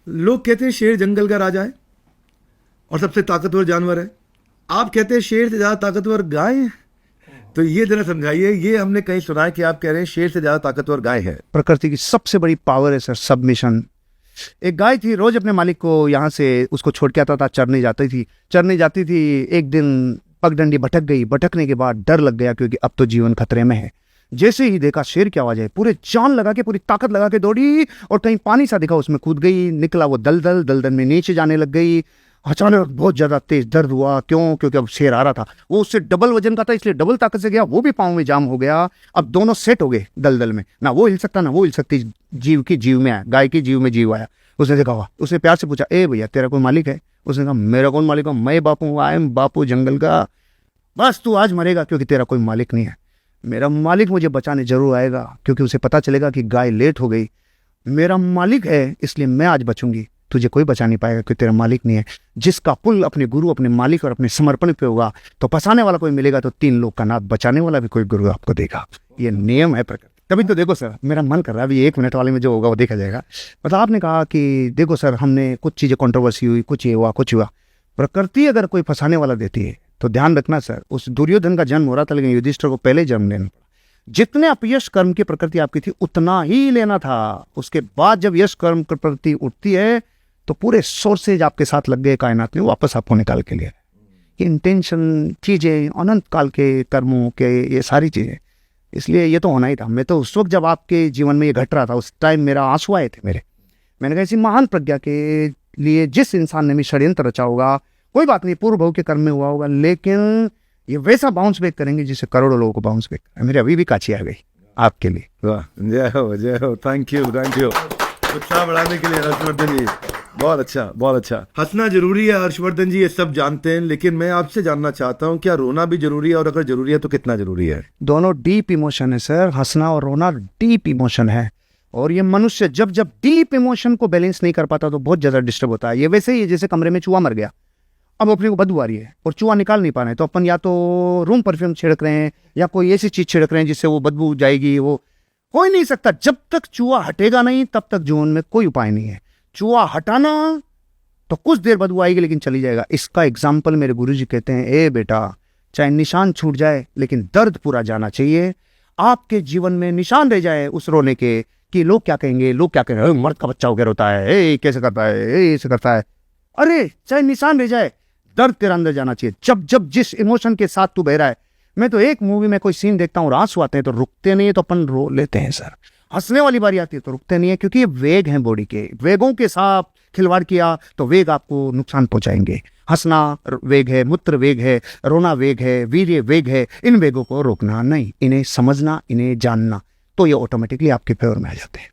लोग कहते हैं शेर जंगल का राजा है और सबसे ताकतवर जानवर है। आप कहते हैं शेर से ज़्यादा ताकतवर गाय है, तो ये जरा समझाइए। ये हमने कहीं सुना है कि आप कह रहे हैं शेर से ज़्यादा ताकतवर गाय है। प्रकृति की सबसे बड़ी पावर है सर, सबमिशन। एक गाय थी, रोज अपने मालिक को यहाँ से उसको छोड़ के आता था, चरने जाती थी। एक दिन पगडंडी भटक गई। भटकने के बाद डर लग गया क्योंकि अब तो जीवन खतरे में है। जैसे ही देखा शेर की आवाज है, पूरे जान लगा के, पूरी ताकत लगा के दौड़ी और कहीं पानी सा दिखा, उसमें कूद गई। निकला वो दलदल में नीचे जाने लग गई। अचानक बहुत ज्यादा तेज दर्द हुआ। क्यों? क्योंकि अब शेर आ रहा था, वो उससे डबल वजन का था, इसलिए डबल ताकत से गया। वो भी पाँव में जाम हो गया। अब दोनों सेट हो गए दलदल में, ना वो हिल सकता ना वो हिल सकती। जीव की जीव में आया, गाय की जीव में जीव आया। उसने देखा हुआ, उसने प्यार से पूछा, ए भैया तेरा कोई मालिक है? उसने कहा मेरा कौन मालिक है, मैं बापू, आई एम बापू जंगल का। बस तू आज मरेगा क्योंकि तेरा कोई मालिक नहीं है। मेरा मालिक मुझे बचाने जरूर आएगा क्योंकि उसे पता चलेगा कि गाय लेट हो गई। मेरा मालिक है इसलिए मैं आज बचूंगी, तुझे कोई बचा नहीं पाएगा क्योंकि तेरा मालिक नहीं है। जिसका पुल अपने गुरु, अपने मालिक और अपने समर्पण पे होगा तो फंसाने वाला कोई मिलेगा, तो 3 लोग का नाथ बचाने वाला भी कोई गुरु आपको देगा। ये नियम है प्रकृति। तभी तो देखो सर, मेरा मन कर रहा है अभी 1 मिनट वाले में जो होगा वो देखा जाएगा। मतलब आपने कहा कि देखो सर, हमने कुछ चीजें कंट्रोवर्सी हुई, कुछ ये हुआ कुछ हुआ। प्रकृति अगर कोई फंसाने वाला देती है तो ध्यान रखना सर, उस दुर्योधन का जन्म हो रहा था लेकिन युधिष्ठिर को पहले जन्म लेना पड़ा। जितने अपयश कर्म की प्रकृति आपकी थी उतना ही लेना था। उसके बाद जब यश कर्म की प्रकृति उठती है तो पूरे सोर्सेज आपके साथ लग गए कायनात में, वापस आपको निकाल के लिए। इंटेंशन, चीजें, अनंत काल के कर्मों के, ये सारी चीजें, इसलिए ये तो होना ही था। मैं तो उस वक्त जब आपके जीवन में ये घट रहा था उस टाइम मेरा आंसू आए थे मेरे। मैंने कहा ऐसी महान प्रज्ञा के लिए जिस इंसान ने भी षड्यंत्र रचा होगा, कोई बात नहीं, पूर्व भव के कर्म में हुआ होगा, लेकिन ये वैसा बाउंस बैक करेंगे जिससे करोड़ों लोगों को बाउंस बैक करें। मेरी अभी भी काची आ गई आपके लिए। वाह, जय हो जय हो। थैंक यू उत्साह बढ़ाने के लिए हर्षवर्धन जी, बहुत अच्छा बहुत अच्छा। हंसना जरूरी है हर्षवर्धन जी, ये सब जानते हैं, लेकिन मैं आपसे जानना चाहता हूँ क्या रोना भी जरूरी है, और अगर जरूरी है तो कितना जरूरी है? दोनों डीप इमोशन है सर, हंसना और रोना डीप इमोशन है। और ये मनुष्य जब जब डीप इमोशन को बैलेंस नहीं कर पाता तो बहुत ज्यादा डिस्टर्ब होता है। ये वैसे ही है जैसे कमरे में चूहा मर गया, अब अपने को बदबू आ रही है और चूहा निकाल नहीं पा रहे हैं, तो अपन या तो रूम परफ्यूम छिड़क रहे हैं या कोई ऐसी चीज छिड़क रहे हैं जिससे वो बदबू जाएगी। वो हो ही नहीं सकता। जब तक चूहा हटेगा नहीं तब तक जीवन में कोई उपाय नहीं है। चूहा हटाना तो कुछ देर बदबू आएगी लेकिन चली जाएगा। इसका एग्जाम्पल मेरे गुरुजी कहते हैं, ए बेटा, चाहे निशान छूट जाए लेकिन दर्द पूरा जाना चाहिए। आपके जीवन में निशान रह जाए उस रोने के कि लोग क्या कहेंगे, लोग क्या कहेंगे, मर्द का बच्चा होकर रोता है, कैसे करता है, ऐसे करता है। अरे चाहे निशान रह जाए, दर्द तेरा अंदर जाना चाहिए। जब जब जिस इमोशन के साथ तू बह रहा है, मैं तो एक मूवी में कोई सीन देखता हूँ और आंसू आते हैं तो रुकते नहीं है, तो अपन रो लेते हैं सर। हंसने वाली बारी आती है तो रुकते नहीं है, क्योंकि ये वेग हैं बॉडी के। वेगों के साथ खिलवाड़ किया तो वेग आपको नुकसान पहुंचाएंगे। हंसना वेग है, मूत्र वेग है, रोना वेग है, वीर्य वेग है। इन वेगों को रोकना नहीं, इन्हें समझना, इन्हें जानना, तो ये ऑटोमेटिकली आपके फेवर में आ जाते हैं।